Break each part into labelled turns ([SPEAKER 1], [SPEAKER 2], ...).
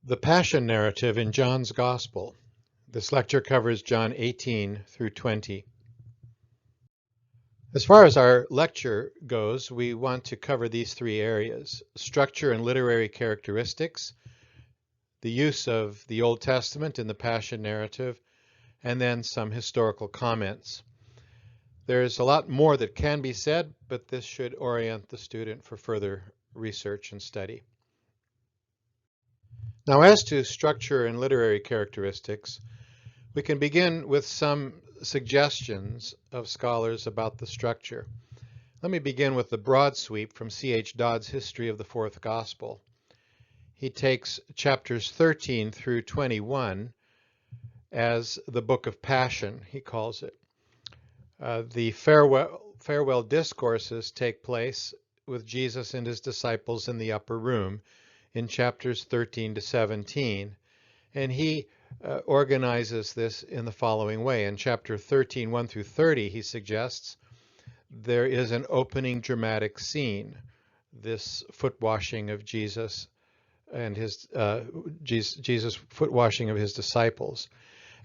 [SPEAKER 1] The Passion Narrative in John's Gospel. This lecture covers John 18 through 20. As far as our lecture goes, we want to cover these three areas: structure and literary characteristics, the use of the Old Testament in the Passion Narrative, and then some historical comments. There's a lot more that can be said, but this should orient the student for further research and study. Now, as to structure and literary characteristics, we can begin with some suggestions of scholars about the structure. Let me begin with the broad sweep from C.H. Dodd's History of the Fourth Gospel. He takes chapters 13 through 21 as the Book of Passion, he calls it. The farewell discourses take place with Jesus and his disciples in the upper room in chapters 13 to 17, and he organizes this in the following way. In chapter 13, 1 through 30, he suggests there is an opening dramatic scene, this foot washing of Jesus and his Jesus foot washing of his disciples.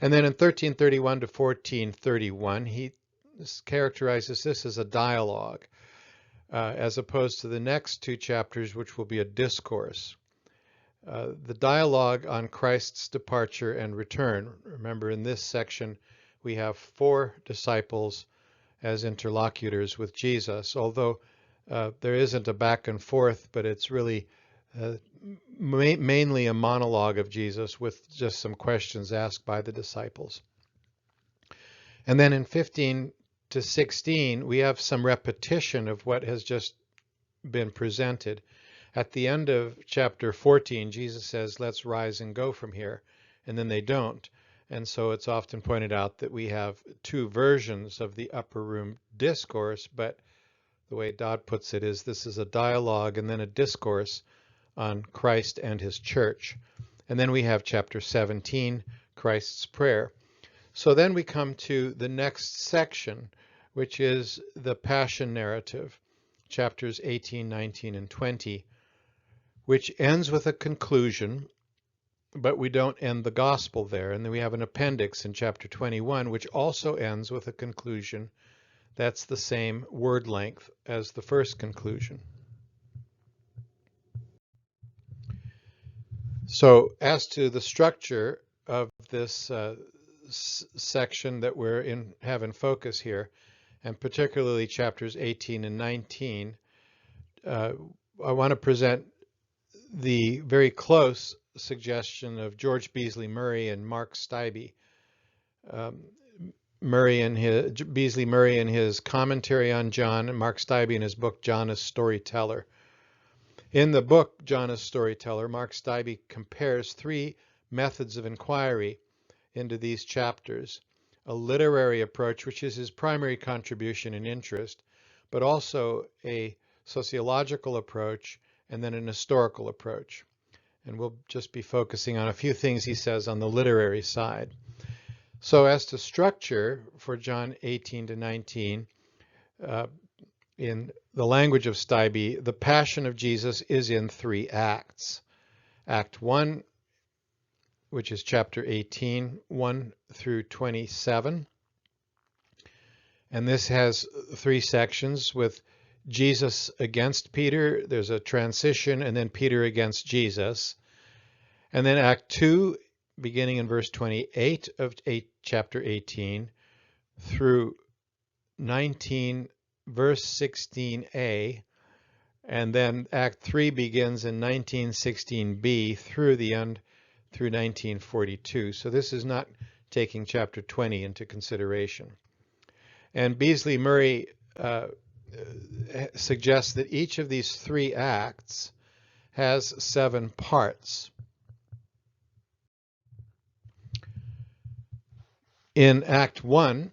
[SPEAKER 1] And then in 13:31 to 14:31, he characterizes this as a dialogue, as opposed to the next two chapters, which will be a discourse. The dialogue on Christ's departure and return. Remember, in this section, we have four disciples as interlocutors with Jesus, although there isn't a back and forth, but it's really mainly a monologue of Jesus with just some questions asked by the disciples. And then in 15 to 16, we have some repetition of what has just been presented. At the end of chapter 14, Jesus says, "Let's rise and go from here," and then they don't. And so it's often pointed out that we have two versions of the upper room discourse, but the way Dodd puts it is this is a dialogue and then a discourse on Christ and his church. And then we have chapter 17, Christ's prayer. So then we come to the next section, which is the Passion Narrative, chapters 18, 19, and 20. Which ends with a conclusion, but we don't end the gospel there. And then we have an appendix in chapter 21, which also ends with a conclusion that's the same word length as the first conclusion. So as to the structure of this section that have in focus here, and particularly chapters 18 and 19, I want to present the very close suggestion of George Beasley Murray and Mark Stibbe. Beasley Murray in his commentary on John, and Mark Stibbe in his book John as Storyteller. In the book John as Storyteller, Mark Stibbe compares three methods of inquiry into these chapters: a literary approach, which is his primary contribution and interest, but also a sociological approach, and then an historical approach. And we'll just be focusing on a few things he says on the literary side. So as to structure for John 18 to 19, in the language of Stibbe, the Passion of Jesus is in three acts. Act 1, which is chapter 18, 1 through 27. And this has three sections with Jesus against Peter, there's a transition, and then Peter against Jesus. And then Act 2, beginning in verse 28 of chapter 18 through 19, verse 16a. And then Act 3 begins in 19:16b through the end, through 1942. So this is not taking chapter 20 into consideration. And Beasley Murray suggests that each of these three acts has 7 parts. In Act 1,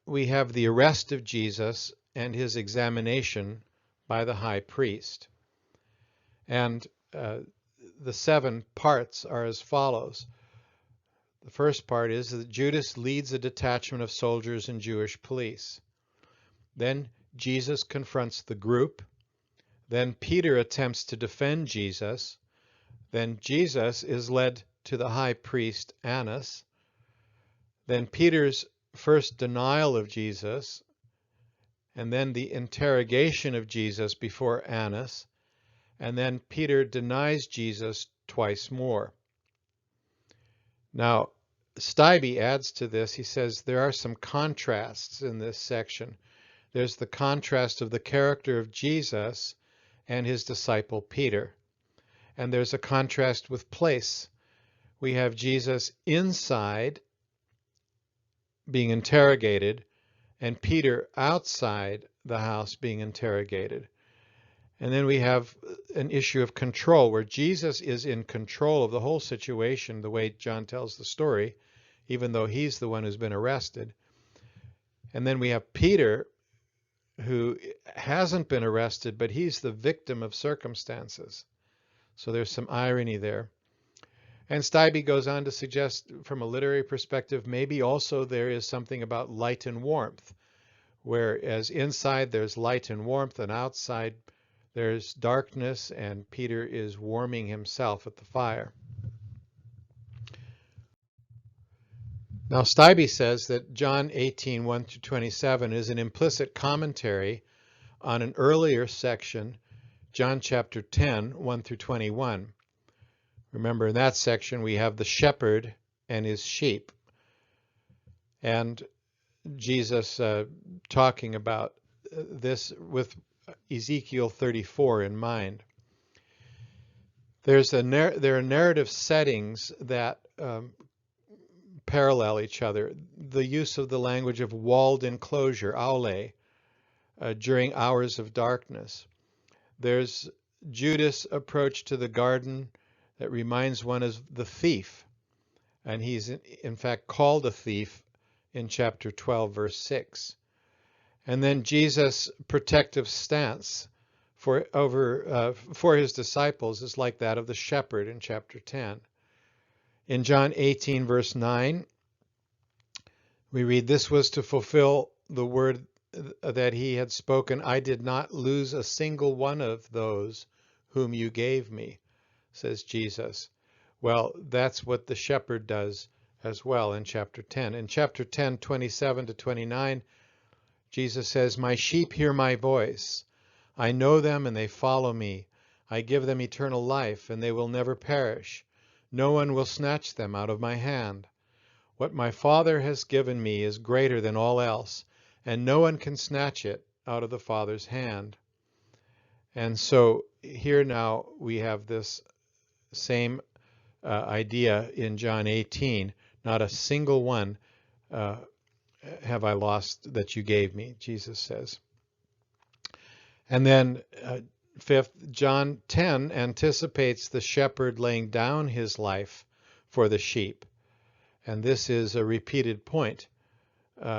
[SPEAKER 1] we have the arrest of Jesus and his examination by the high priest. And the 7 parts are as follows. The first part is that Judas leads a detachment of soldiers and Jewish police. Then Jesus confronts the group. Then Peter attempts to defend Jesus. Then Jesus is led to the high priest Annas. Then Peter's first denial of Jesus, and then the interrogation of Jesus before Annas, and then Peter denies Jesus twice more. Now, Stibbe adds to this. He says there are some contrasts in this section. There's the contrast of the character of Jesus and his disciple Peter. And there's a contrast with place. We have Jesus inside being interrogated and Peter outside the house being interrogated. And then we have an issue of control where Jesus is in control of the whole situation, the way John tells the story, even though he's the one who's been arrested. And then we have Peter, who hasn't been arrested, but he's the victim of circumstances. So there's some irony there. And Stibbe goes on to suggest, from a literary perspective, maybe also there is something about light and warmth, whereas inside there's light and warmth, and outside there's darkness, and Peter is warming himself at the fire. Now, Stibbe says that John 18, 1-27 is an implicit commentary on an earlier section, John chapter 10, 1-21. Remember, in that section, we have the shepherd and his sheep. And Jesus talking about this with Ezekiel 34 in mind. There are narrative settings that parallel each other. The use of the language of walled enclosure, aule, during hours of darkness. There's Judas' approach to the garden that reminds one of the thief. And he's in fact called a thief in chapter 12, verse 6. And then Jesus' protective stance for his disciples is like that of the shepherd in chapter 10. In John 18, verse 9, we read, "This was to fulfill the word that he had spoken, I did not lose a single one of those whom you gave me," says Jesus. Well, that's what the shepherd does as well in chapter 10. In chapter 10, 27-29, Jesus says, "My sheep hear my voice. I know them and they follow me. I give them eternal life and they will never perish. No one will snatch them out of my hand. What my Father has given me is greater than all else, and no one can snatch it out of the Father's hand." And so here now we have this same idea in John 18. Not a single one have I lost that you gave me, Jesus says. And then fifth, John 10 anticipates the shepherd laying down his life for the sheep. And this is a repeated point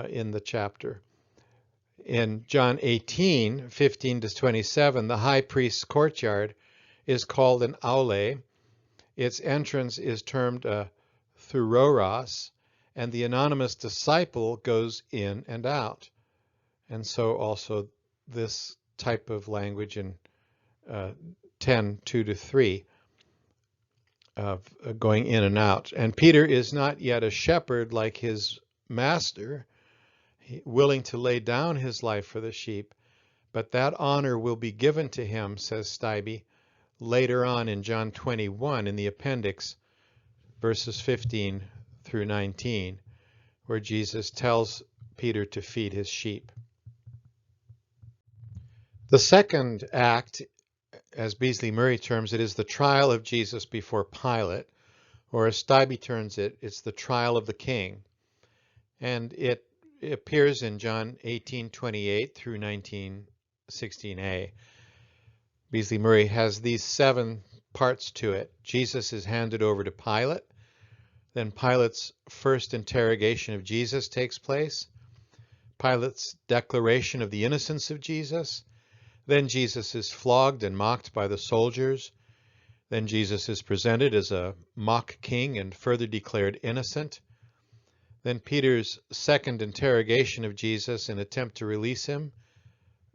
[SPEAKER 1] in the chapter. In John 18, 15-27, the high priest's courtyard is called an aule. Its entrance is termed a thuroros, and the anonymous disciple goes in and out. And so also this type of language in 10, 2-3 of going in and out. And Peter is not yet a shepherd like his master, willing to lay down his life for the sheep, but that honor will be given to him, says Stibbe, later on in John 21 in the appendix, verses 15-19, where Jesus tells Peter to feed his sheep. The second act, as Beasley Murray terms it, is the trial of Jesus before Pilate, or as Stibbe terms it, it's the trial of the king. And it appears in John 18:28-19:16a. Beasley Murray has these 7 parts to it. Jesus is handed over to Pilate. Then Pilate's first interrogation of Jesus takes place. Pilate's declaration of the innocence of Jesus. Then Jesus is flogged and mocked by the soldiers. Then Jesus is presented as a mock king and further declared innocent. Then Peter's second interrogation of Jesus in attempt to release him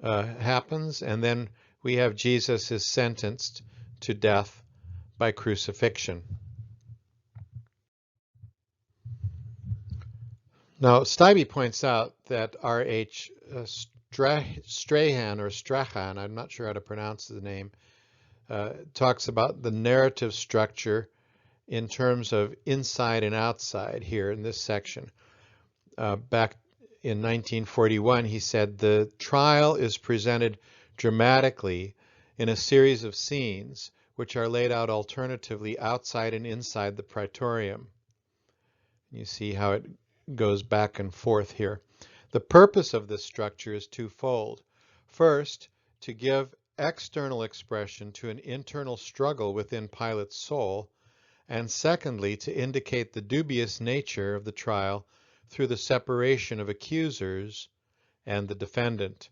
[SPEAKER 1] happens. And then we have Jesus is sentenced to death by crucifixion. Now, Stibbe points out that R.H. Strahan, I'm not sure how to pronounce the name, talks about the narrative structure in terms of inside and outside here in this section. Back in 1941, he said, the trial is presented dramatically in a series of scenes which are laid out alternatively outside and inside the praetorium. You see how it goes back and forth here. The purpose of this structure is twofold. First, to give external expression to an internal struggle within Pilate's soul, and secondly, to indicate the dubious nature of the trial through the separation of accusers and the defendant.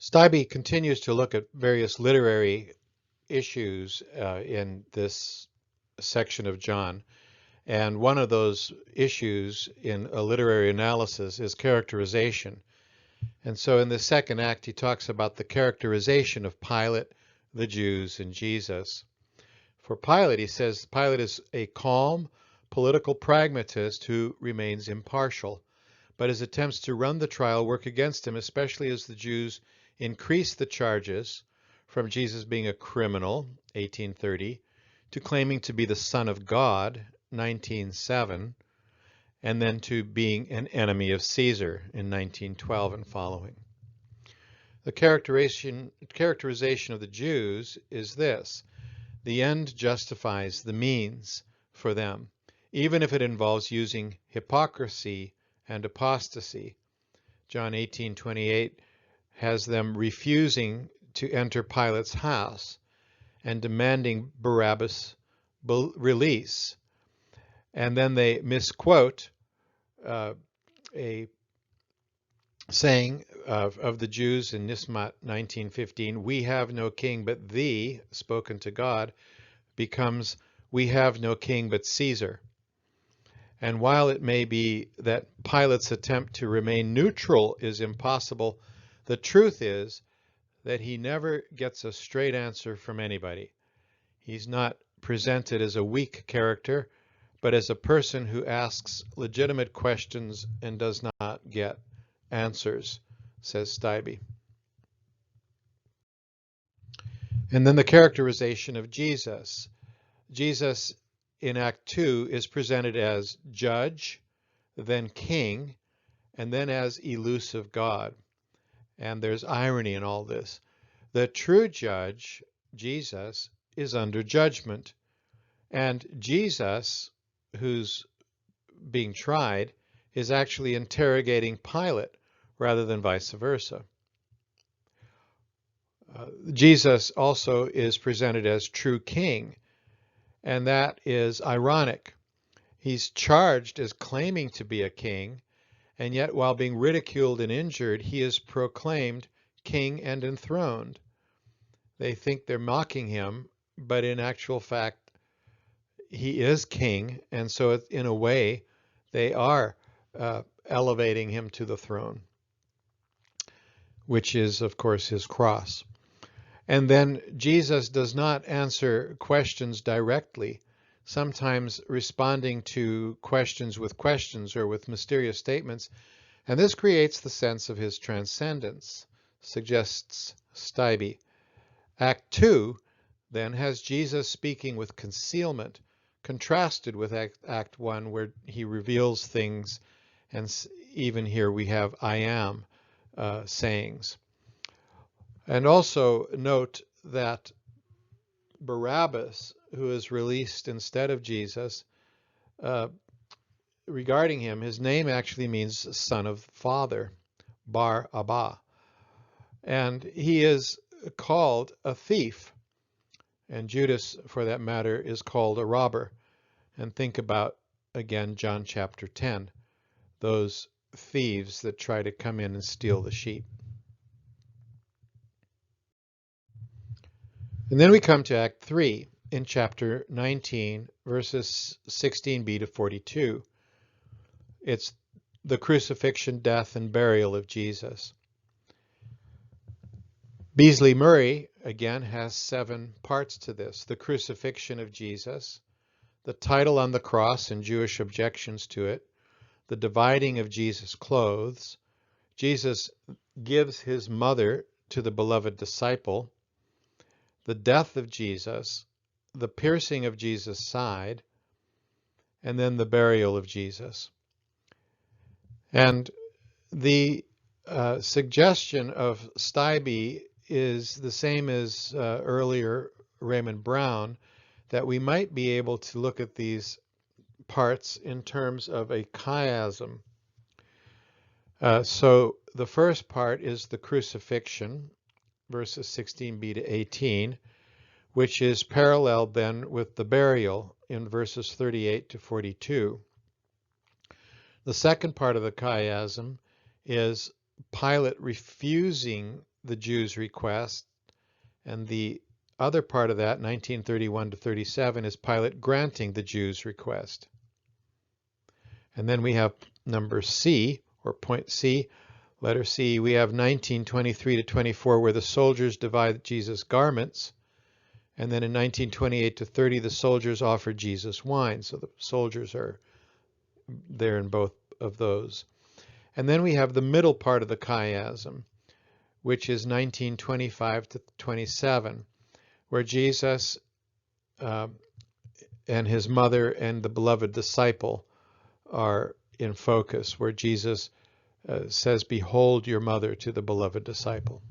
[SPEAKER 1] Stibbe continues to look at various literary issues in this section of John, and one of those issues in a literary analysis is characterization. And so in the second act, he talks about the characterization of Pilate, the Jews, and Jesus. For Pilate, he says, Pilate is a calm, political pragmatist who remains impartial, but his attempts to run the trial work against him, especially as the Jews increase the charges from Jesus being a criminal, 1830, to claiming to be the Son of God, 1907, and then to being an enemy of Caesar in 1912 and following. The characterization of the Jews is this: the end justifies the means for them, even if it involves using hypocrisy and apostasy. John 18:28 has them refusing to enter Pilate's house and demanding Barabbas' release. And then they misquote a saying of the Jews in Nismat 19:15, "We have no king but thee," spoken to God, becomes, "We have no king but Caesar." And while it may be that Pilate's attempt to remain neutral is impossible, the truth is that he never gets a straight answer from anybody. He's not presented as a weak character, but as a person who asks legitimate questions and does not get answers, says Stibbe. And then the characterization of Jesus. Jesus in Act 2 is presented as judge, then king, and then as elusive God. And there's irony in all this. The true judge, Jesus, is under judgment. And Jesus, who's being tried, is actually interrogating Pilate rather than vice versa. Jesus also is presented as true king, and that is ironic. He's charged as claiming to be a king, and yet while being ridiculed and injured, he is proclaimed king and enthroned. They think they're mocking him, but in actual fact, he is king, and so in a way, they are elevating him to the throne, which is, of course, his cross. And then Jesus does not answer questions directly, sometimes responding to questions with questions or with mysterious statements, and this creates the sense of his transcendence, suggests Stibbe. Act 2 then has Jesus speaking with concealment, contrasted with Act 1, where he reveals things, and even here we have I am sayings. And also note that Barabbas, who is released instead of Jesus, regarding him, his name actually means son of father, Bar Abba. And he is called a thief. And Judas, for that matter, is called a robber. And think about, again, John chapter 10, those thieves that try to come in and steal the sheep. And then we come to Act 3 in chapter 19, verses 16b to 42. It's the crucifixion, death, and burial of Jesus. Beasley Murray again, has 7 parts to this. The crucifixion of Jesus, the title on the cross and Jewish objections to it, the dividing of Jesus' clothes, Jesus gives his mother to the beloved disciple, the death of Jesus, the piercing of Jesus' side, and then the burial of Jesus. And the suggestion of Stibbe is the same as earlier Raymond Brown, that we might be able to look at these parts in terms of a chiasm. So the first part is the crucifixion, verses 16b to 18, which is paralleled then with the burial in verses 38 to 42. The second part of the chiasm is Pilate refusing the Jews' request, and the other part of that, 1931 to 37, is Pilate granting the Jews' request. And then we have number C, or point C, letter C, we have 1923 to 24, where the soldiers divide Jesus' garments. And then in 1928 to 30, the soldiers offer Jesus wine. So the soldiers are there in both of those. And then we have the middle part of the chiasm, which is 1925 to 27, where Jesus and his mother and the beloved disciple are in focus, where Jesus says, "Behold your mother," to the beloved disciple.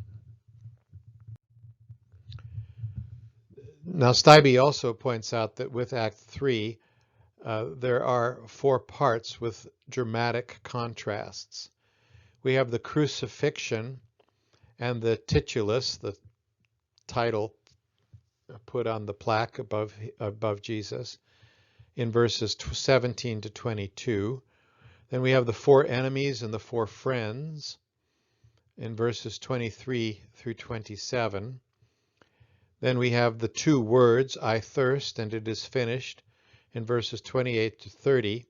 [SPEAKER 1] Now, Stibbe also points out that with Act 3, there are 4 parts with dramatic contrasts. We have the crucifixion and the titulus, the title put on the plaque above Jesus, in verses 17 to 22. Then we have the 4 enemies and the 4 friends in verses 23 through 27. Then we have the 2 words, "I thirst," and "it is finished," in verses 28 to 30.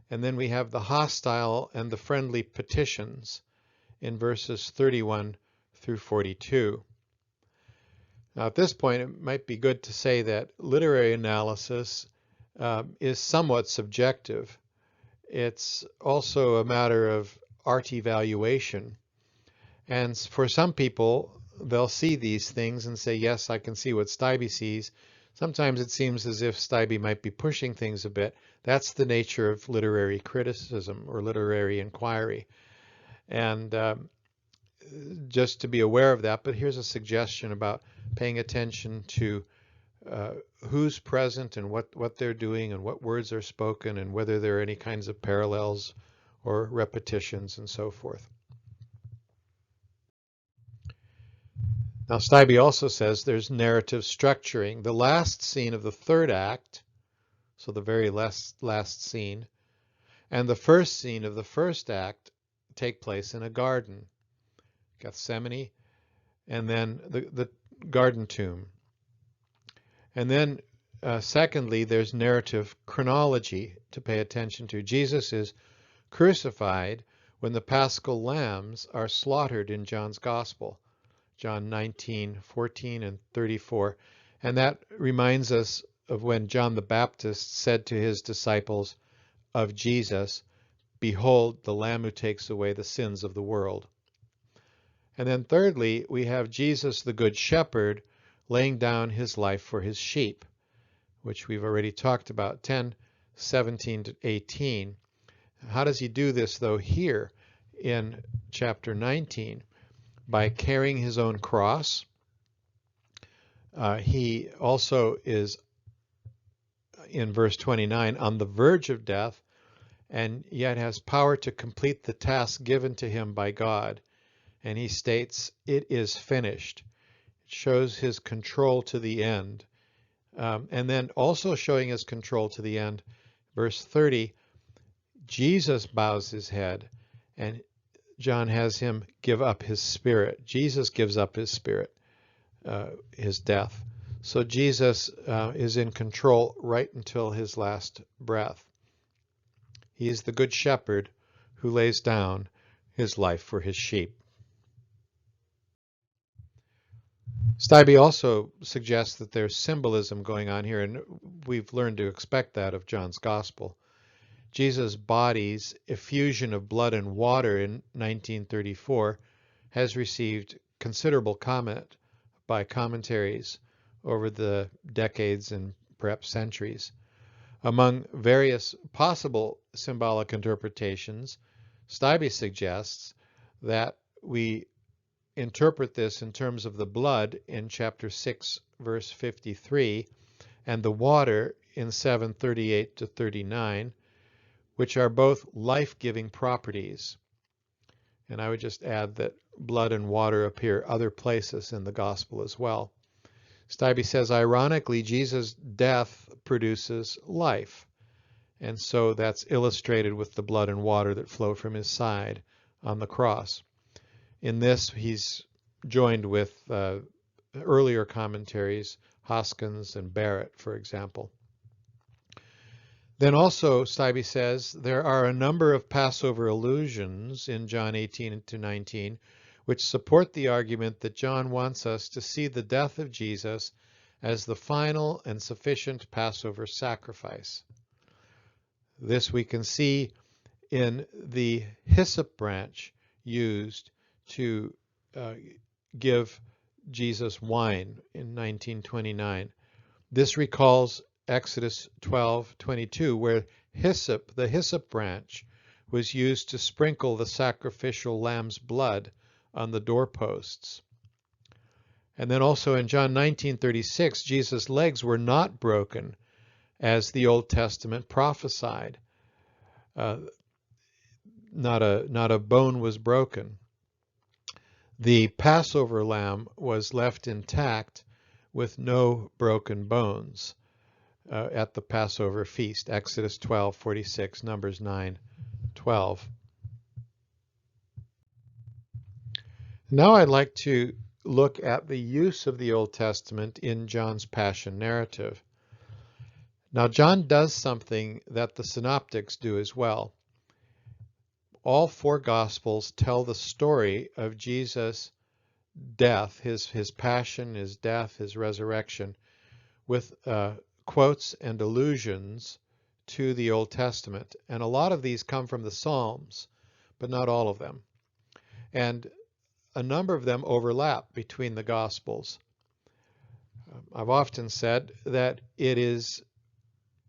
[SPEAKER 1] And then we have the hostile and the friendly petitions in verses 31 through 42. Now, at this point, it might be good to say that literary analysis is somewhat subjective. It's also a matter of art evaluation. And for some people, they'll see these things and say, yes, I can see what Stibbe sees. Sometimes it seems as if Stibbe might be pushing things a bit. That's the nature of literary criticism or literary inquiry. And just to be aware of that, but here's a suggestion about paying attention to who's present and what they're doing and what words are spoken and whether there are any kinds of parallels or repetitions and so forth. Now, Stibbe also says there's narrative structuring. The last scene of the 3rd act, so the very last scene, and the first scene of the 1st act take place in a garden, Gethsemane, and then the garden tomb. And then, secondly, there's narrative chronology to pay attention to. Jesus is crucified when the Paschal lambs are slaughtered in John's Gospel, John 19:14 and 34. And that reminds us of when John the Baptist said to his disciples of Jesus, "Behold, the Lamb who takes away the sins of the world." And then thirdly, we have Jesus, the Good Shepherd, laying down his life for his sheep, which we've already talked about, 10:17 to 18. How does he do this, though, here in chapter 19? By carrying his own cross. He also is, in verse 29, on the verge of death, and yet has power to complete the task given to him by God. And he states, "It is finished." It shows his control to the end. And then also showing his control to the end, verse 30, Jesus bows his head, and John has him give up his spirit. Jesus gives up his spirit, his death. So Jesus is in control right until his last breath. He is the Good Shepherd who lays down his life for his sheep. Stibbe also suggests that there's symbolism going on here, and we've learned to expect that of John's Gospel. Jesus' body's effusion of blood and water in 1934 has received considerable comment by commentaries over the decades and perhaps centuries. Among various possible symbolic interpretations, Stibbe suggests that we interpret this in terms of the blood in chapter 6, verse 53, and the water in 7:38 to 39, which are both life-giving properties. And I would just add that blood and water appear other places in the gospel as well. Stibbe says, ironically, Jesus' death produces life. And so that's illustrated with the blood and water that flow from his side on the cross. In this, he's joined with earlier commentaries, Hoskins and Barrett, for example. Then also, Stibbe says, there are a number of Passover allusions in John 18 to 19 which support the argument that John wants us to see the death of Jesus as the final and sufficient Passover sacrifice. This we can see in the hyssop branch used to give Jesus wine in 1929. This recalls Exodus 12:22, where the hyssop branch was used to sprinkle the sacrificial lamb's blood on the doorposts. And then also in John 19:36, Jesus' legs were not broken, as the Old Testament prophesied. Not a bone was broken. The Passover lamb was left intact with no broken bones at the Passover feast, Exodus 12:46, Numbers 9:12. Now I'd like to look at the use of the Old Testament in John's Passion narrative. Now John does something that the synoptics do as well. All four Gospels tell the story of Jesus' death, his passion, his death, his resurrection, with quotes and allusions to the Old Testament. And a lot of these come from the Psalms, but not all of them. And a number of them overlap between the Gospels. I've often said that it is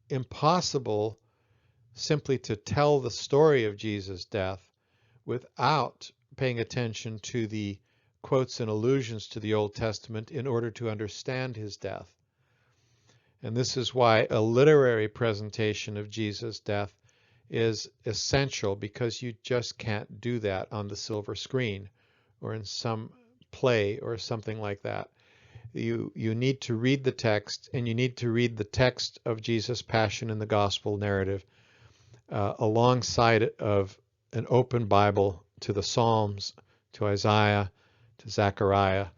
[SPEAKER 1] impossible simply to tell the story of Jesus' death without paying attention to the quotes and allusions to the Old Testament in order to understand his death. And this is why a literary presentation of Jesus' death is essential, because you just can't do that on the silver screen or in some play or something like that. You need to read the text, and you need to read the text of Jesus' passion in the gospel narrative alongside of an open Bible to the Psalms, to Isaiah, to Zechariah,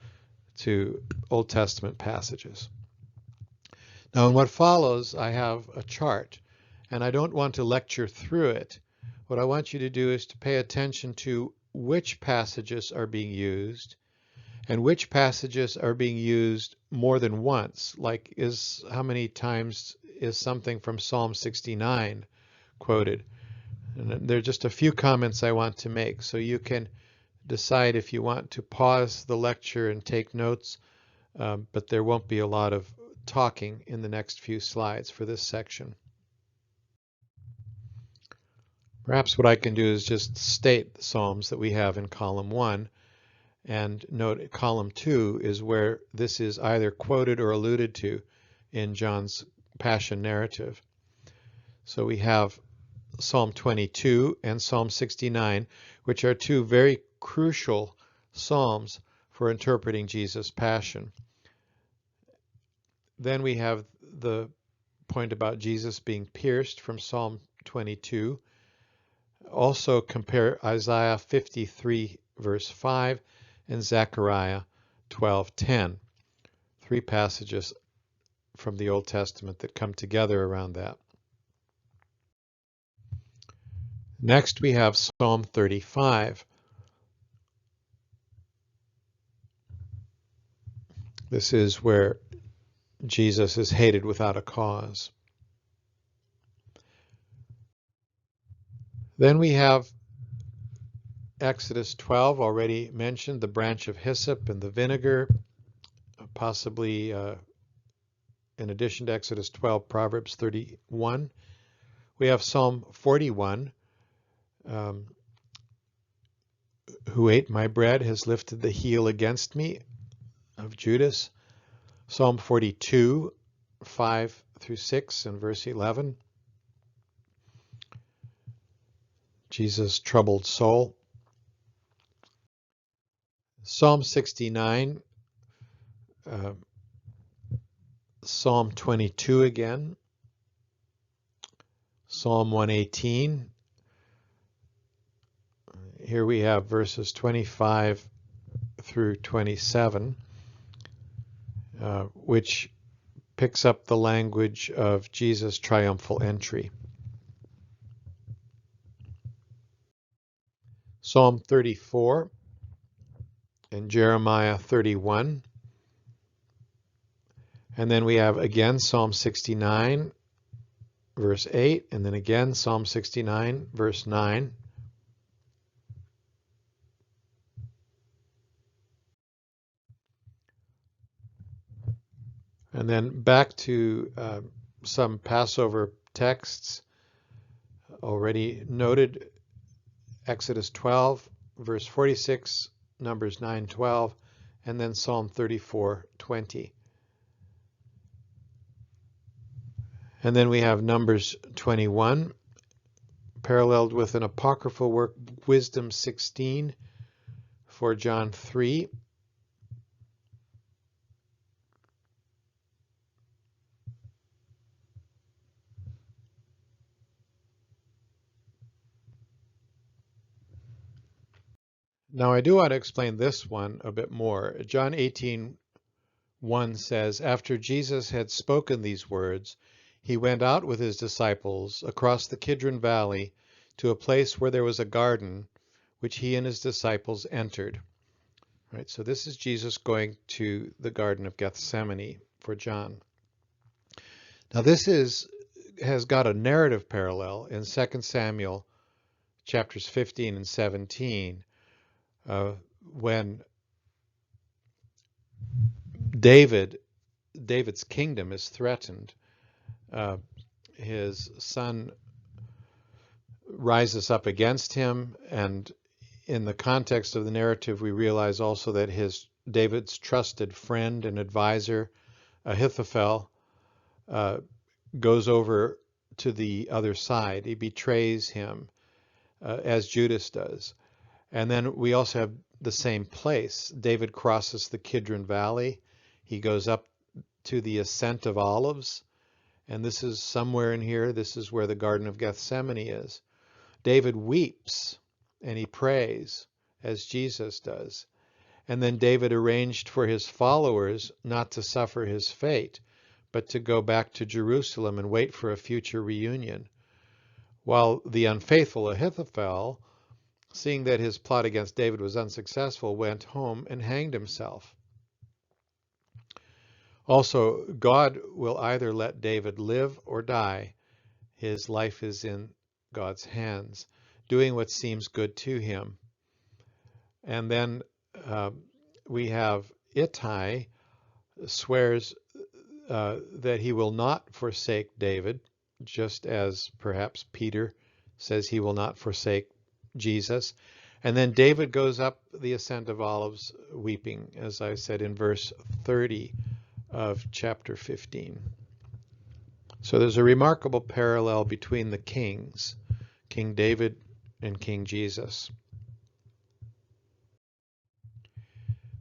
[SPEAKER 1] to Old Testament passages. Now in what follows, I have a chart, and I don't want to lecture through it. What I want you to do is to pay attention to which passages are being used, and which passages are being used more than once, like how many times is something from Psalm 69 quoted. And there are just a few comments I want to make, so you can decide if you want to pause the lecture and take notes, but there won't be a lot of talking in the next few slides for this section. Perhaps what I can do is just state the Psalms that we have in column 1, and note column 2 is where this is either quoted or alluded to in John's Passion narrative. So we have Psalm 22 and Psalm 69, which are two very crucial psalms for interpreting Jesus' passion. Then we have the point about Jesus being pierced from Psalm 22. Also compare Isaiah 53 verse 5 and Zechariah 12:10. Three passages from the Old Testament that come together around that. Next we have Psalm 35. This is where Jesus is hated without a cause. Then we have Exodus 12, already mentioned, the branch of hyssop and the vinegar, possibly in addition to Exodus 12, Proverbs 31. We have Psalm 41, who ate my bread has lifted the heel against me, of Judas. Psalm 42, 5 through 6 and verse 11. Jesus' troubled soul. Psalm 69, Psalm 22 again, Psalm 118. Here we have verses 25 through 27, which picks up the language of Jesus' triumphal entry. Psalm 34 and Jeremiah 31. And then we have again Psalm 69, verse 8, and then again Psalm 69, verse 9. And then back to some Passover texts already noted, Exodus 12, verse 46, Numbers 9:12, and then Psalm 34:20. And then we have Numbers 21, paralleled with an apocryphal work, Wisdom 16, for John 3. Now I do want to explain this one a bit more. John 18:1 says, after Jesus had spoken these words, he went out with his disciples across the Kidron Valley to a place where there was a garden, which he and his disciples entered. Right, so this is Jesus going to the Garden of Gethsemane for John. Now this has got a narrative parallel in 2 Samuel chapters 15 and 17, when David's kingdom is threatened. His son rises up against him, and in the context of the narrative, we realize also that David's trusted friend and advisor, Ahithophel, goes over to the other side. He betrays him, as Judas does. And then we also have the same place. David crosses the Kidron Valley. He goes up to the Ascent of Olives. And this is somewhere in here. This is where the Garden of Gethsemane is. David weeps and he prays, as Jesus does. And then David arranged for his followers not to suffer his fate, but to go back to Jerusalem and wait for a future reunion. While the unfaithful Ahithophel, seeing that his plot against David was unsuccessful, went home and hanged himself. Also, God will either let David live or die. His life is in God's hands, doing what seems good to him. And then we have Ittai swears that he will not forsake David, just as perhaps Peter says he will not forsake Jesus. And then David goes up the Ascent of Olives weeping, as I said in verse 30 of chapter 15. So there's a remarkable parallel between the kings, King David and King Jesus.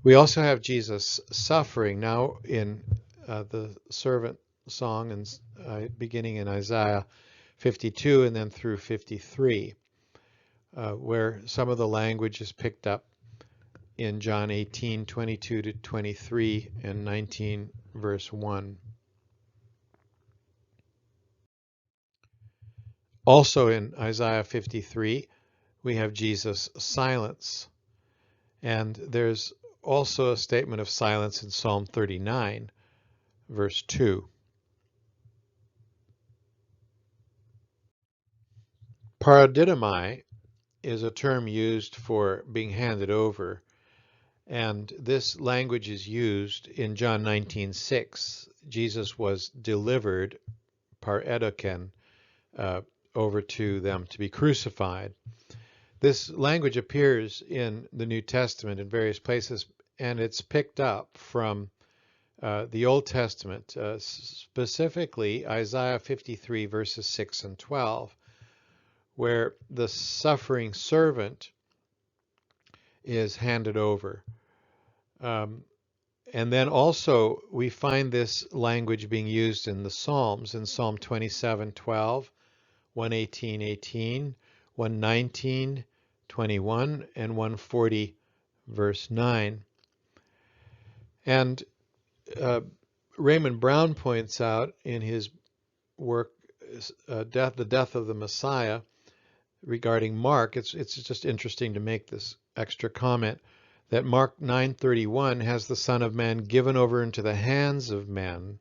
[SPEAKER 1] We also have Jesus suffering now in the servant song, and beginning in Isaiah 52 and then through 53. Where some of the language is picked up in John 18:22 to 23 and 19 verse 1. Also in Isaiah 53, we have Jesus' silence. And there's also a statement of silence in Psalm 39, verse 2. Paradidomai is a term used for being handed over, and this language is used in John 19:6. Jesus was delivered, paredoken, over to them to be crucified. This language appears in the New Testament in various places, and it's picked up from the Old Testament, specifically Isaiah 53 verses 6 and 12, where the suffering servant is handed over. And then also we find this language being used in the Psalms, in Psalm 27:12, 118:18, 119:21, and 140 verse 9. And Raymond Brown points out in his work, The Death of the Messiah, regarding Mark, it's just interesting to make this extra comment, that Mark 9:31 has the Son of Man given over into the hands of men,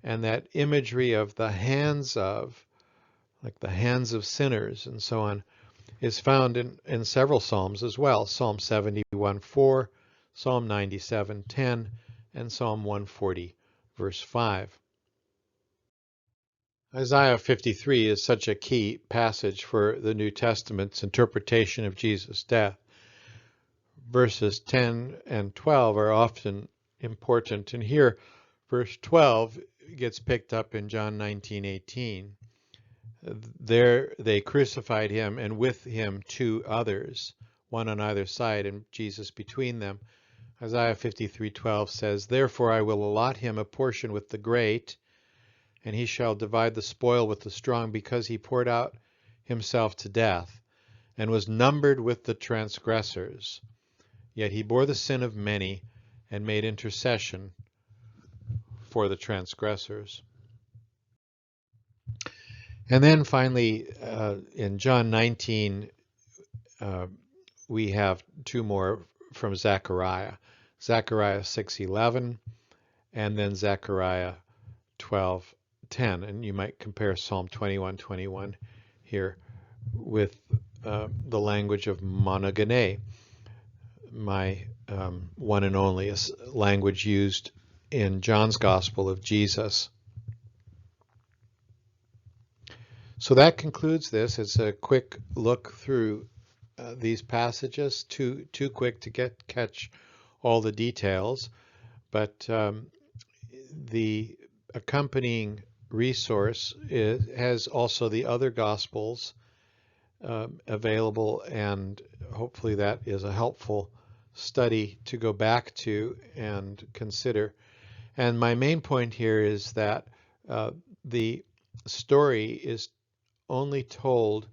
[SPEAKER 1] and that imagery of the hands of, like the hands of sinners and so on, is found in several Psalms as well. Psalm 71:4, Psalm 97:10, and Psalm 140, verse 5. Isaiah 53 is such a key passage for the New Testament's interpretation of Jesus' death. Verses 10 and 12 are often important, and here verse 12 gets picked up in John 19:18. There they crucified him, and with him two others, one on either side, and Jesus between them. Isaiah 53:12 says, "Therefore I will allot him a portion with the great, and he shall divide the spoil with the strong, because he poured out himself to death, and was numbered with the transgressors. Yet he bore the sin of many, and made intercession for the transgressors." And then finally, in John 19, we have two more from Zechariah. Zechariah 6:11, and then Zechariah 12:10. And you might compare Psalm 21:21 here with the language of monogene, my one and only, language used in John's Gospel of Jesus. So that concludes this. It's a quick look through these passages, too quick to catch all the details, but the accompanying resource has also the other Gospels available, and hopefully that is a helpful study to go back to and consider. And my main point here is that the story is only told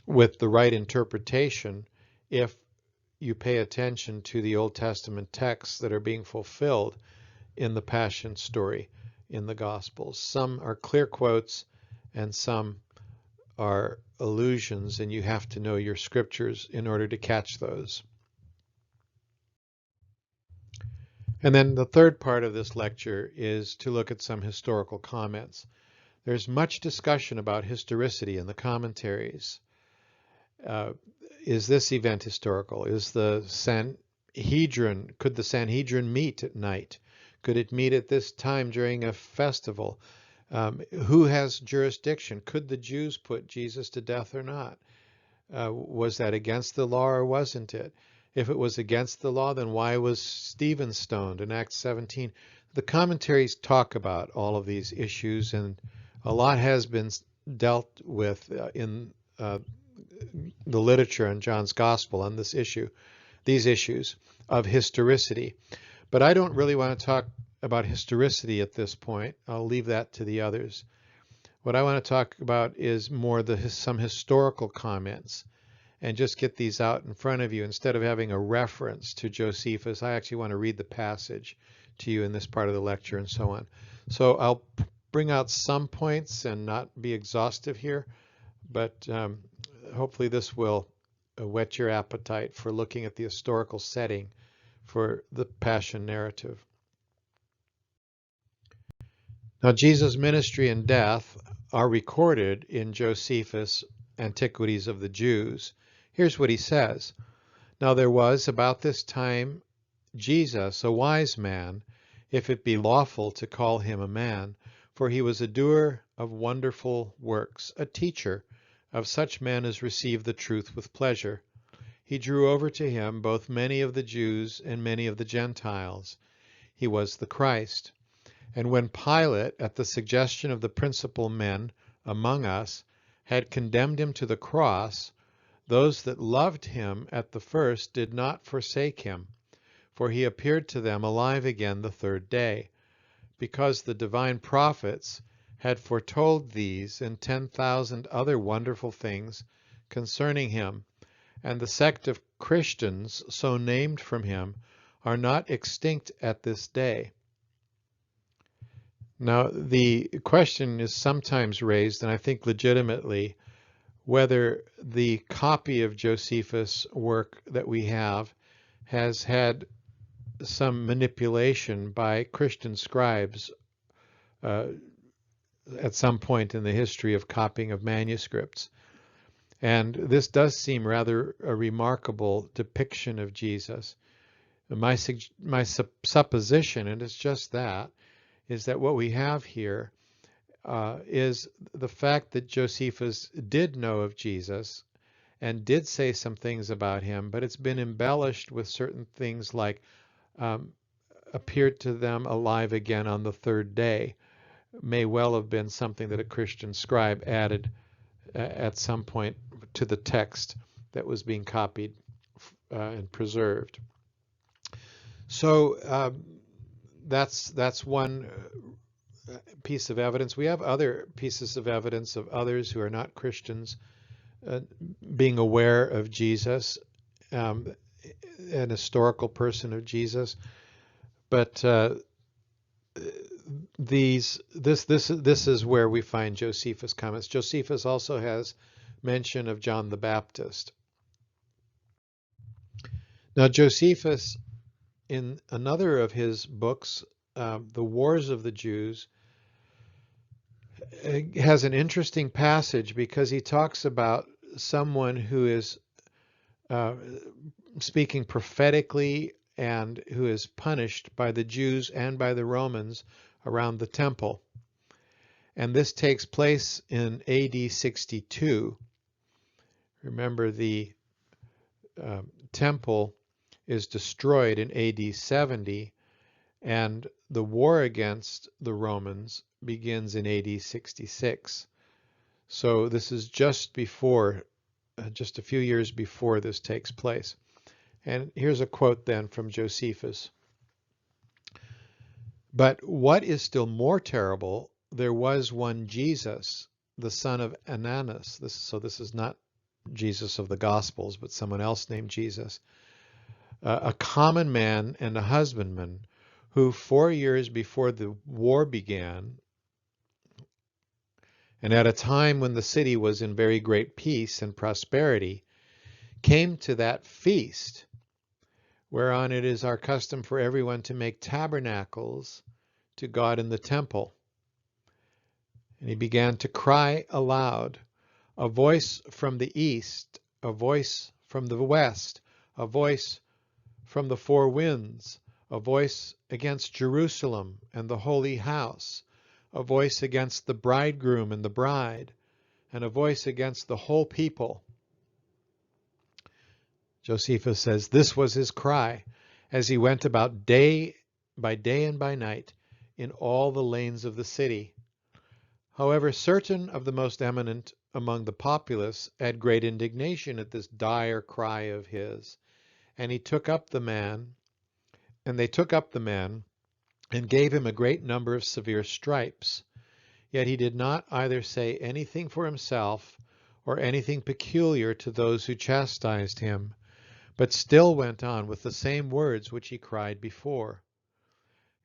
[SPEAKER 1] with the right interpretation if you pay attention to the Old Testament texts that are being fulfilled in the Passion story in the Gospels. Some are clear quotes and some are allusions, and you have to know your scriptures in order to catch those. And then the third part of this lecture is to look at some historical comments. There's much discussion about historicity in the commentaries. Is this event historical? Is the Sanhedrin, could the Sanhedrin meet at night? Could it meet at this time during a festival? Who has jurisdiction? Could the Jews put Jesus to death or not? Was that against the law or wasn't it? If it was against the law, then why was Stephen stoned in Acts 17? The commentaries talk about all of these issues, and a lot has been dealt with in the literature in John's Gospel on this issue, these issues of historicity. But I don't really want to talk about historicity at this point. I'll leave that to the others. What I want to talk about is more some historical comments, and just get these out in front of you. Instead of having a reference to Josephus, I actually want to read the passage to you in this part of the lecture and so on. So I'll bring out some points and not be exhaustive here, but hopefully this will whet your appetite for looking at the historical setting for the Passion narrative. Now, Jesus' ministry and death are recorded in Josephus' Antiquities of the Jews. Here's what he says. Now there was about this time Jesus, a wise man, if it be lawful to call him a man, for he was a doer of wonderful works, a teacher of such men as receive the truth with pleasure. He drew over to him both many of the Jews and many of the Gentiles. He was the Christ. And when Pilate, at the suggestion of the principal men among us, had condemned him to the cross, those that loved him at the first did not forsake him, for he appeared to them alive again the third day, because the divine prophets had foretold these and 10,000 other wonderful things concerning him, and the sect of Christians, so named from him, are not extinct at this day. Now, the question is sometimes raised, and I think legitimately, whether the copy of Josephus' work that we have has had some manipulation by Christian scribes at some point in the history of copying of manuscripts. And this does seem rather a remarkable depiction of Jesus. My supposition, and it's just that, is that what we have here is the fact that Josephus did know of Jesus and did say some things about him, but it's been embellished with certain things like appeared to them alive again on the third day. May well have been something that a Christian scribe added at some point to the text that was being copied and preserved. So that's one piece of evidence. We have other pieces of evidence of others who are not Christians being aware of Jesus, an historical person of Jesus. But this is where we find Josephus' comments. Josephus also has mention of John the Baptist. Now, Josephus, in another of his books, The Wars of the Jews, has an interesting passage because he talks about someone who is speaking prophetically and who is punished by the Jews and by the Romans around the temple. And this takes place in AD 62. Remember, the temple is destroyed in AD 70, and the war against the Romans begins in AD 66. So this is just before, just a few years before this takes place. And here's a quote then from Josephus. But what is still more terrible, there was one Jesus, the son of Ananus. This is not Jesus of the Gospels, but someone else named Jesus, a common man and a husbandman, who 4 years before the war began, and at a time when the city was in very great peace and prosperity, came to that feast, whereon it is our custom for everyone to make tabernacles to God in the temple. And he began to cry aloud, a voice from the east, a voice from the west, a voice from the four winds, a voice against Jerusalem and the holy house, a voice against the bridegroom and the bride, and a voice against the whole people. Josephus says this was his cry as he went about day and by night in all the lanes of the city. However, certain of the most eminent among the populace had great indignation at this dire cry of his, and they took up the man and gave him a great number of severe stripes. Yet he did not either say anything for himself or anything peculiar to those who chastised him, but still went on with the same words which he cried before.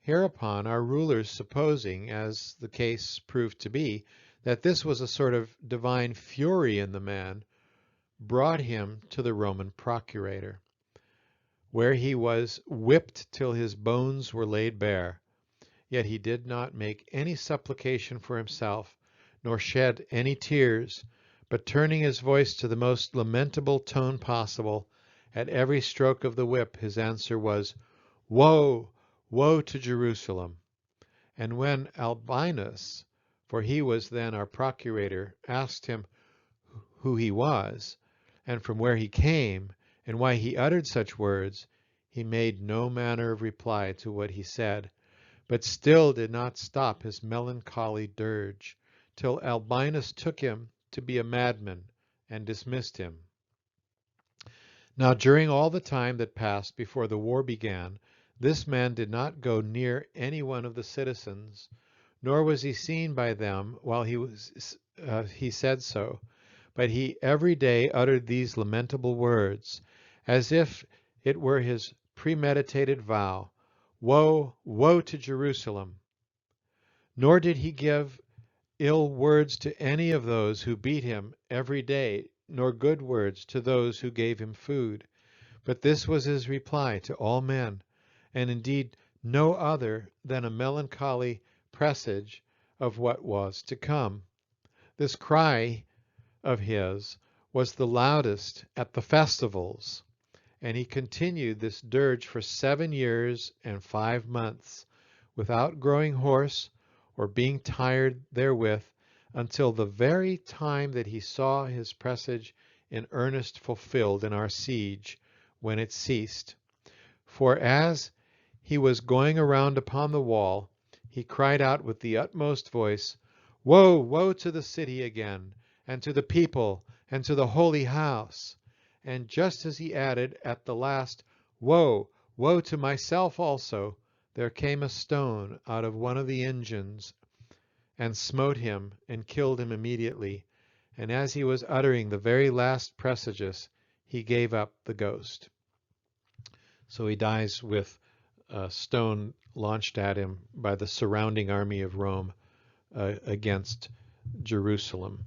[SPEAKER 1] Hereupon our rulers, supposing, as the case proved to be, that this was a sort of divine fury in the man, brought him to the Roman procurator, where he was whipped till his bones were laid bare. Yet he did not make any supplication for himself, nor shed any tears, but turning his voice to the most lamentable tone possible, at every stroke of the whip his answer was, "Woe, woe to Jerusalem!" And when Albinus, for he was then our procurator, asked him who he was, and from where he came, and why he uttered such words, he made no manner of reply to what he said, but still did not stop his melancholy dirge, till Albinus took him to be a madman, and dismissed him. Now during all the time that passed before the war began, this man did not go near any one of the citizens, nor was he seen by them while he said so, but he every day uttered these lamentable words, as if it were his premeditated vow, "Woe, woe to Jerusalem!" Nor did he give ill words to any of those who beat him every day, nor good words to those who gave him food. But this was his reply to all men, and indeed no other than a melancholy presage of what was to come. This cry of his was the loudest at the festivals, and he continued this dirge for 7 years and 5 months, without growing hoarse or being tired therewith, until the very time that he saw his presage in earnest fulfilled in our siege, when it ceased. For as he was going around upon the wall, he cried out with the utmost voice, "Woe, woe to the city again, and to the people, and to the holy house!" And just as he added at the last, "Woe, woe to myself also," there came a stone out of one of the engines, and smote him, and killed him immediately. And as he was uttering the very last presages, he gave up the ghost. So he dies with a stone launched at him by the surrounding army of Rome against Jerusalem.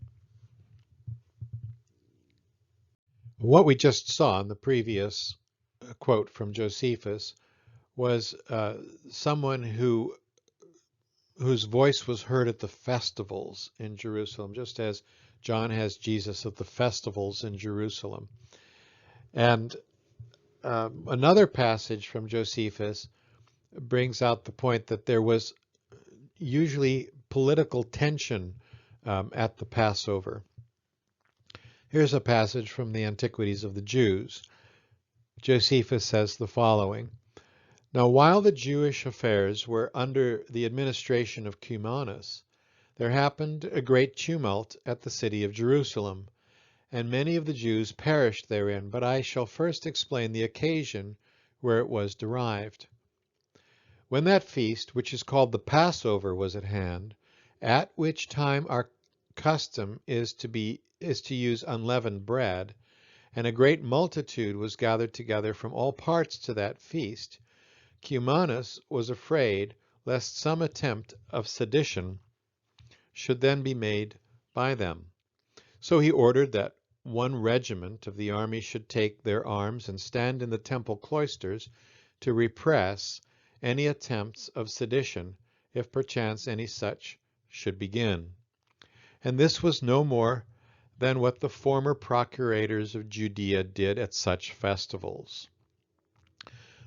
[SPEAKER 1] What we just saw in the previous quote from Josephus was someone whose voice was heard at the festivals in Jerusalem, just as John has Jesus at the festivals in Jerusalem. And another passage from Josephus brings out the point that there was usually political tension at the Passover. Here's a passage from the Antiquities of the Jews. Josephus says the following: "Now while the Jewish affairs were under the administration of Cumanus, there happened a great tumult at the city of Jerusalem, and many of the Jews perished therein. But I shall first explain the occasion where it was derived. When that feast, which is called the Passover, was at hand, at which time our custom is to use unleavened bread, and a great multitude was gathered together from all parts to that feast, Cumanus was afraid lest some attempt of sedition should then be made by them. So he ordered that one regiment of the army should take their arms and stand in the temple cloisters to repress any attempts of sedition, if perchance any such should begin. And this was no more than what the former procurators of Judea did at such festivals.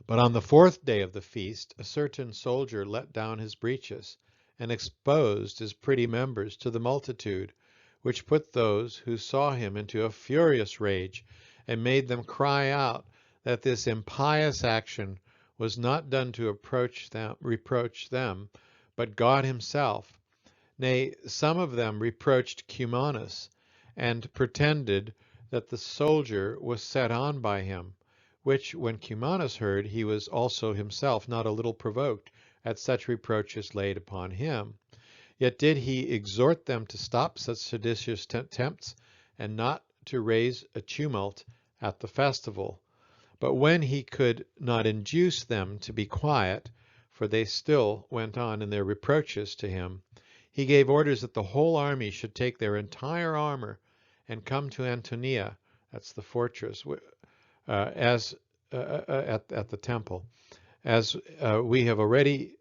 [SPEAKER 1] But on the 4th day of the feast, a certain soldier let down his breeches, and exposed his pretty members to the multitude, which put those who saw him into a furious rage, and made them cry out that this impious action was not done to reproach them, but God himself. Nay, some of them reproached Cumanus, and pretended that the soldier was set on by him, which when Cumanus heard, he was also himself not a little provoked at such reproaches laid upon him. Yet did he exhort them to stop such seditious attempts, and not to raise a tumult at the festival. But when he could not induce them to be quiet, for they still went on in their reproaches to him, he gave orders that the whole army should take their entire armor and come to Antonia That's the fortress at the temple, as we have already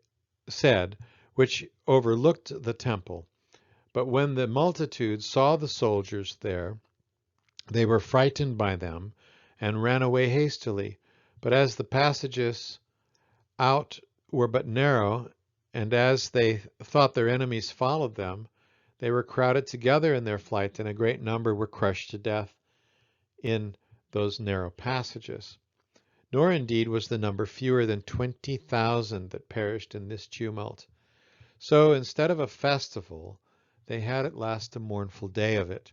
[SPEAKER 1] said, which overlooked the temple. But when the multitude saw the soldiers there, they were frightened by them and ran away hastily. But as the passages out were but narrow, and as they thought their enemies followed them, they were crowded together in their flight, and a great number were crushed to death in those narrow passages. Nor indeed was the number fewer than 20,000 that perished in this tumult. So instead of a festival, they had at last a mournful day of it,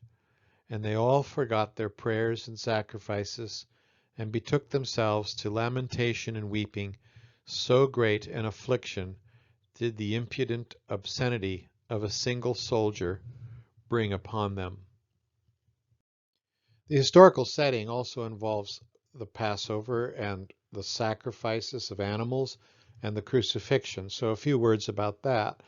[SPEAKER 1] and they all forgot their prayers and sacrifices, and betook themselves to lamentation and weeping. So great an affliction did the impudent obscenity of a single soldier bring upon them. The historical setting also involves the Passover and the sacrifices of animals and the crucifixion. So a few words about that.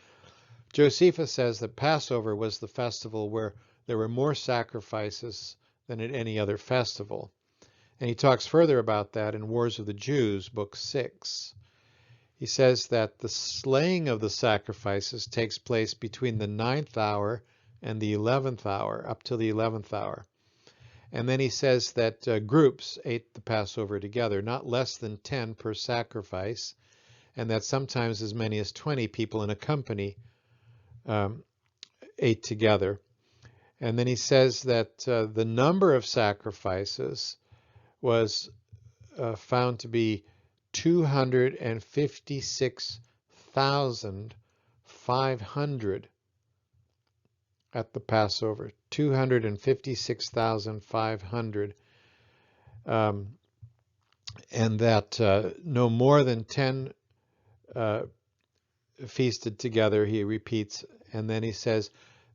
[SPEAKER 1] Josephus says that Passover was the festival where there were more sacrifices than at any other festival. And he talks further about that in Wars of the Jews, Book 6. He says that the slaying of the sacrifices takes place between the 9th hour and the 11th hour, up to the 11th hour. And then he says that groups ate the Passover together, not less than 10 per sacrifice, and that sometimes as many as 20 people in a company ate together. And then he says that the number of sacrifices was found to be 256,500 at the Passover. 256,500. And that no more than 10 feasted together, he repeats, and then he says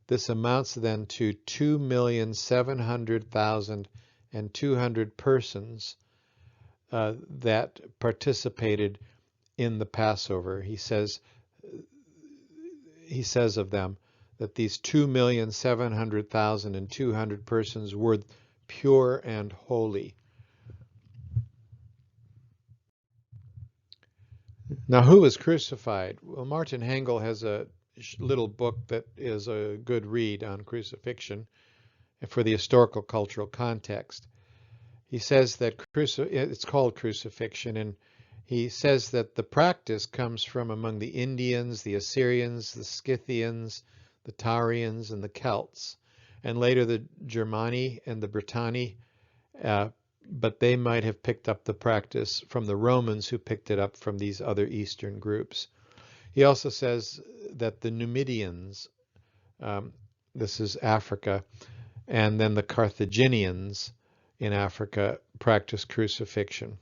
[SPEAKER 1] this amounts then to 2,700,200 persons that participated in the Passover. He says of them that these 2,700,200 persons were pure and holy. Now, who was crucified? Well, Martin Hengel has a little book that is a good read on crucifixion for the historical cultural context. He says that it's called crucifixion, and he says that the practice comes from among the Indians, the Assyrians, the Scythians, the Taurians, and the Celts, and later the Germani and the Britanni, but they might have picked up the practice from the Romans, who picked it up from these other Eastern groups. He also says that the Numidians, this is Africa, and then the Carthaginians in Africa practiced crucifixion,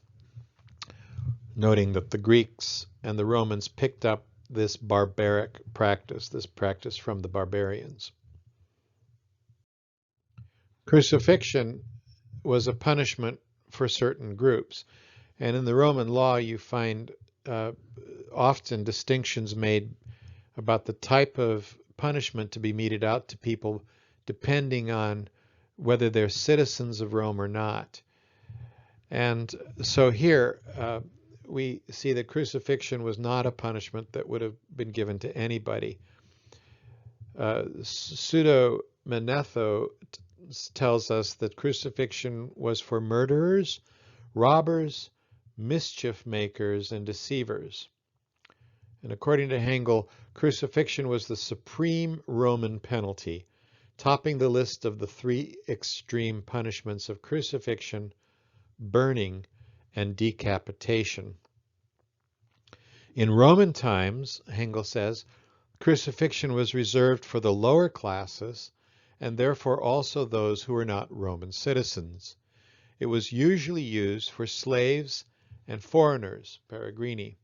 [SPEAKER 1] noting that the Greeks and the Romans picked up this barbaric practice, this practice from the barbarians. Crucifixion was a punishment for certain groups, and in the Roman law you find often distinctions made about the type of punishment to be meted out to people depending on whether they're citizens of Rome or not. And so here we see that crucifixion was not a punishment that would have been given to anybody. Pseudo-Manetho tells us that crucifixion was for murderers, robbers, mischief makers, and deceivers. And according to Hengel, crucifixion was the supreme Roman penalty, topping the list of the three extreme punishments of crucifixion, burning, and decapitation. In Roman times, Hengel says, crucifixion was reserved for the lower classes, and therefore also those who were not Roman citizens. It was usually used for slaves and foreigners, peregrini.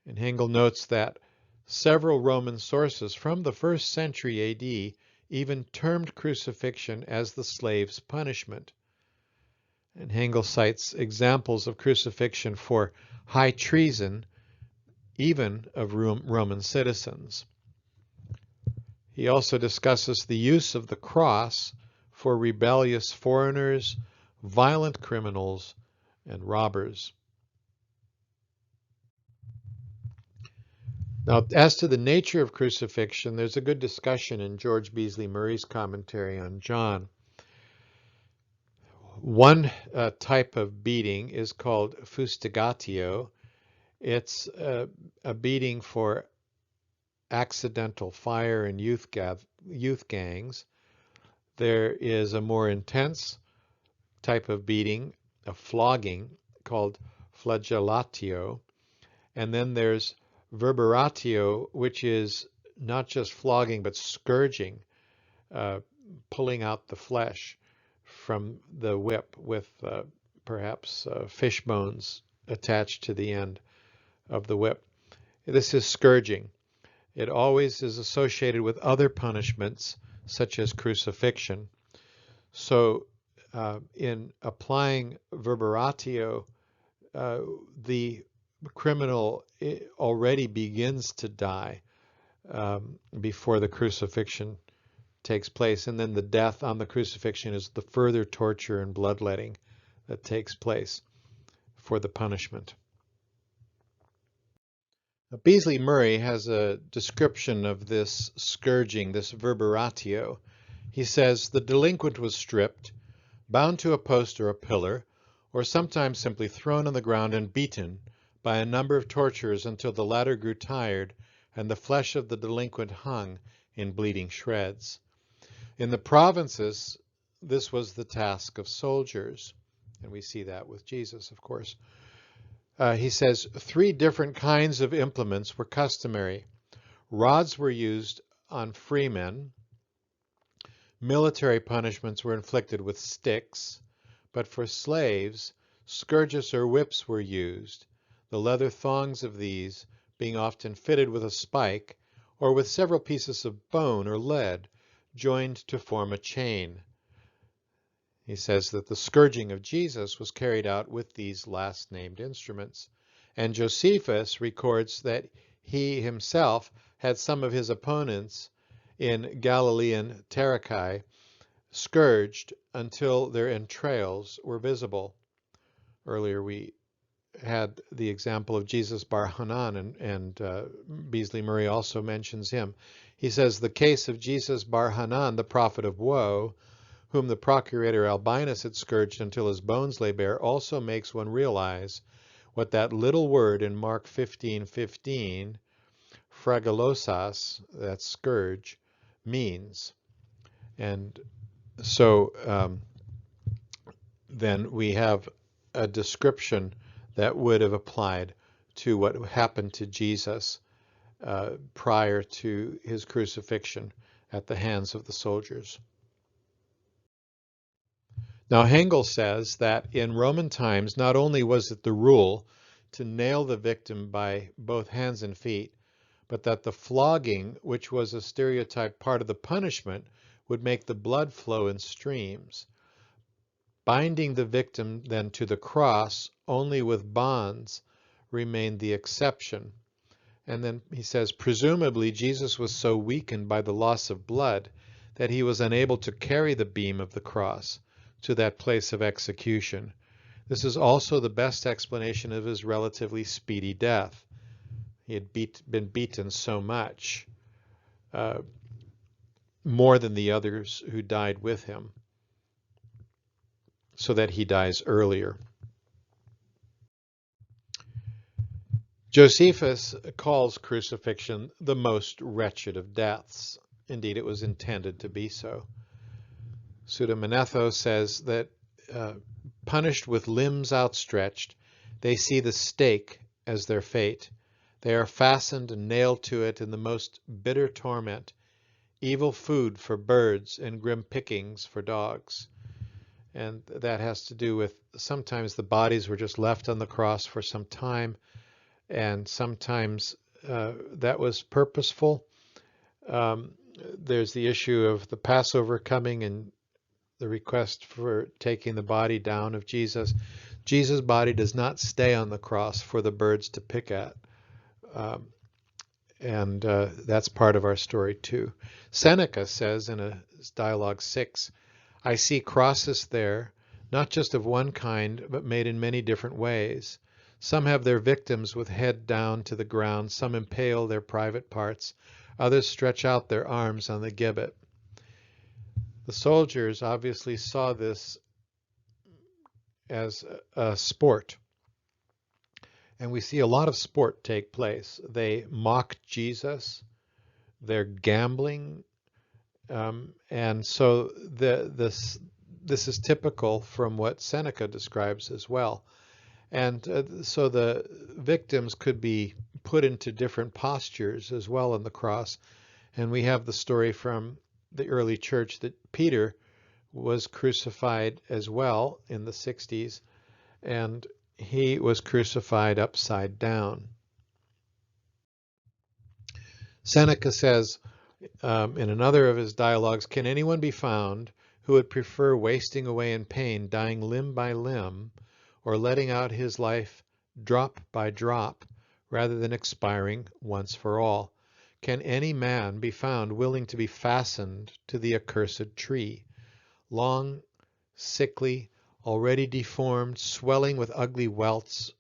[SPEAKER 1] And Hengel notes that several Roman sources from the 1st century AD even termed crucifixion as the slave's punishment. And Hengel cites examples of crucifixion for high treason, even of Roman citizens. He also discusses the use of the cross for rebellious foreigners, violent criminals, and robbers. Now, as to the nature of crucifixion, there's a good discussion in George Beasley Murray's commentary on John. One type of beating is called fustigatio. It's a beating for accidental fire in youth gangs. There is a more intense type of beating, a flogging, called flagellatio. And then there's verberatio, which is not just flogging, but scourging, pulling out the flesh from the whip with perhaps fish bones attached to the end of the whip. This is scourging. It always is associated with other punishments, such as crucifixion. So in applying verberatio, the criminal already begins to die before the crucifixion takes place, and then the death on the crucifixion is the further torture and bloodletting that takes place for the punishment. Now, Beasley Murray has a description of this scourging, this verberatio. He says, the delinquent was stripped, bound to a post or a pillar, or sometimes simply thrown on the ground and beaten by a number of torturers until the latter grew tired and the flesh of the delinquent hung in bleeding shreds. In the provinces, this was the task of soldiers, and we see that with Jesus, of course. He says 3 different kinds of implements were customary. Rods were used on freemen. Military punishments were inflicted with sticks, but for slaves, scourges or whips were used, the leather thongs of these being often fitted with a spike or with several pieces of bone or lead joined to form a chain. He says that the scourging of Jesus was carried out with these last named instruments, and Josephus records that he himself had some of his opponents in Galilean Tarichae scourged until their entrails were visible. Earlier we had the example of Jesus Bar Hanan, and Beasley Murray also mentions him. He says the case of Jesus Bar Hanan, the prophet of woe, whom the procurator Albinus had scourged until his bones lay bare, also makes one realize what that little word in Mark 15:15, phragalosas, that scourge, means. And so then we have a description that would have applied to what happened to Jesus prior to his crucifixion at the hands of the soldiers. Now, Hengel says that in Roman times, not only was it the rule to nail the victim by both hands and feet, but that the flogging, which was a stereotyped part of the punishment, would make the blood flow in streams. Binding the victim then to the cross only with bonds remained the exception. And then he says, presumably Jesus was so weakened by the loss of blood that he was unable to carry the beam of the cross to that place of execution. This is also the best explanation of his relatively speedy death. He had been beaten so much, more than the others who died with him, so that he dies earlier. Josephus calls crucifixion the most wretched of deaths. Indeed, it was intended to be so. Pseudo-Manetho says that punished with limbs outstretched, they see the stake as their fate. They are fastened and nailed to it in the most bitter torment, evil food for birds and grim pickings for dogs. And that has to do with sometimes the bodies were just left on the cross for some time, and sometimes that was purposeful. There's the issue of the Passover coming and the request for taking the body down of Jesus. Jesus' body does not stay on the cross for the birds to pick at. And that's part of our story too. Seneca says in Dialogue 6, I see crosses there, not just of one kind, but made in many different ways. Some have their victims with head down to the ground, some impale their private parts, others stretch out their arms on the gibbet. The soldiers obviously saw this as a sport, and we see a lot of sport take place. They mock Jesus, they're gambling, and so this is typical from what Seneca describes as well. And so the victims could be put into different postures as well on the cross. And we have the story from the early church that Peter was crucified as well in the 60s, and he was crucified upside down. Seneca says in another of his dialogues, "Can anyone be found who would prefer wasting away in pain, dying limb by limb, or letting out his life drop by drop, rather than expiring once for all? Can any man be found willing to be fastened to the accursed tree, long, sickly, already deformed, swelling with ugly welts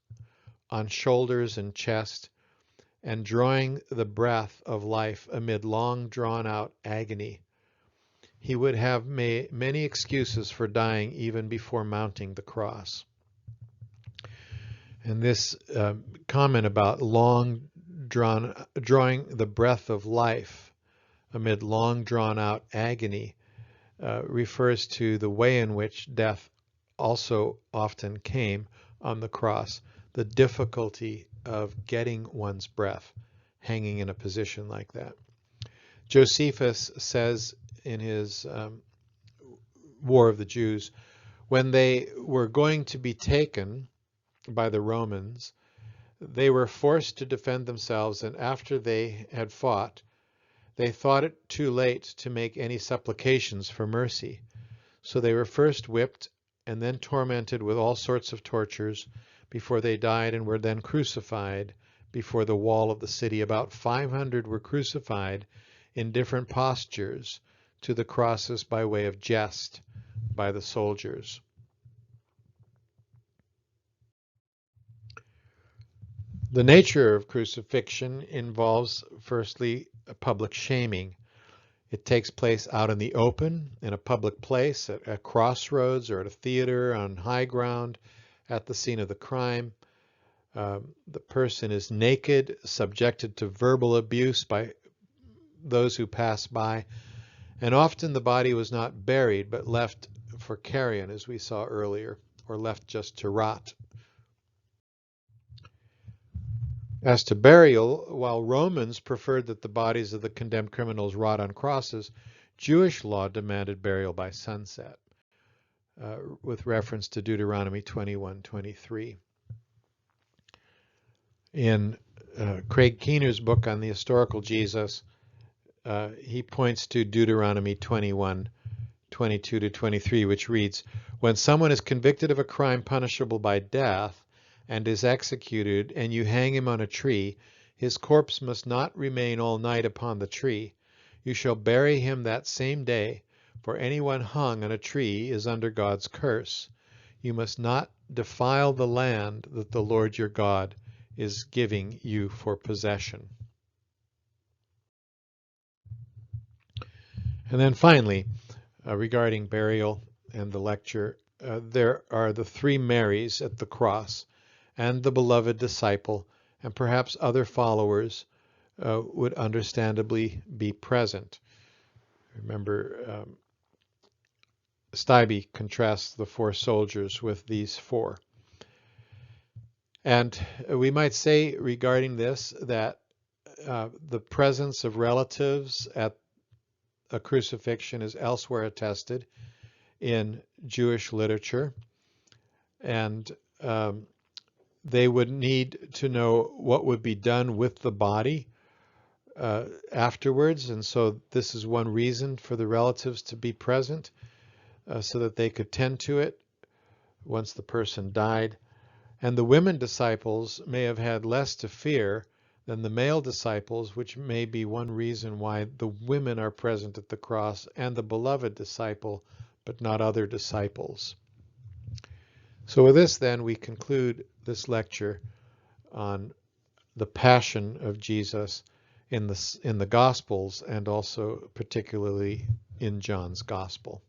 [SPEAKER 1] on shoulders and chest, and drawing the breath of life amid long drawn-out agony? He would have many excuses for dying even before mounting the cross." And this comment about drawing the breath of life amid long drawn-out agony refers to the way in which death also often came on the cross, the difficulty of getting one's breath hanging in a position like that. Josephus says in his War of the Jews, when they were going to be taken by the Romans, they were forced to defend themselves, and after they had fought, they thought it too late to make any supplications for mercy. So they were first whipped and then tormented with all sorts of tortures before they died, and were then crucified before the wall of the city. About 500 were crucified in different postures to the crosses by way of jest by the soldiers. The nature of crucifixion involves, firstly, a public shaming. It takes place out in the open, in a public place, at a crossroads or at a theater, on high ground, at the scene of the crime. The person is naked, subjected to verbal abuse by those who pass by, and often the body was not buried but left for carrion, as we saw earlier, or left just to rot. As to burial, while Romans preferred that the bodies of the condemned criminals rot on crosses, Jewish law demanded burial by sunset, with reference to Deuteronomy 21:23. In Craig Keener's book on the historical Jesus, he points to Deuteronomy 21:22-23, which reads, "When someone is convicted of a crime punishable by death, and is executed, and you hang him on a tree, his corpse must not remain all night upon the tree. You shall bury him that same day, for anyone hung on a tree is under God's curse. You must not defile the land that the Lord your God is giving you for possession." And then finally, regarding burial and the lecture, there are the three Marys at the cross, and the beloved disciple, and perhaps other followers would understandably be present. Remember, Stybee contrasts the four soldiers with these four. And we might say regarding this that the presence of relatives at a crucifixion is elsewhere attested in Jewish literature, and they would need to know what would be done with the body afterwards, and so this is one reason for the relatives to be present, so that they could tend to it once the person died. And the women disciples may have had less to fear than the male disciples, which may be one reason why the women are present at the cross and the beloved disciple but not other disciples. So with this then, we conclude this lecture on the passion of Jesus in the Gospels, and also particularly in John's Gospel.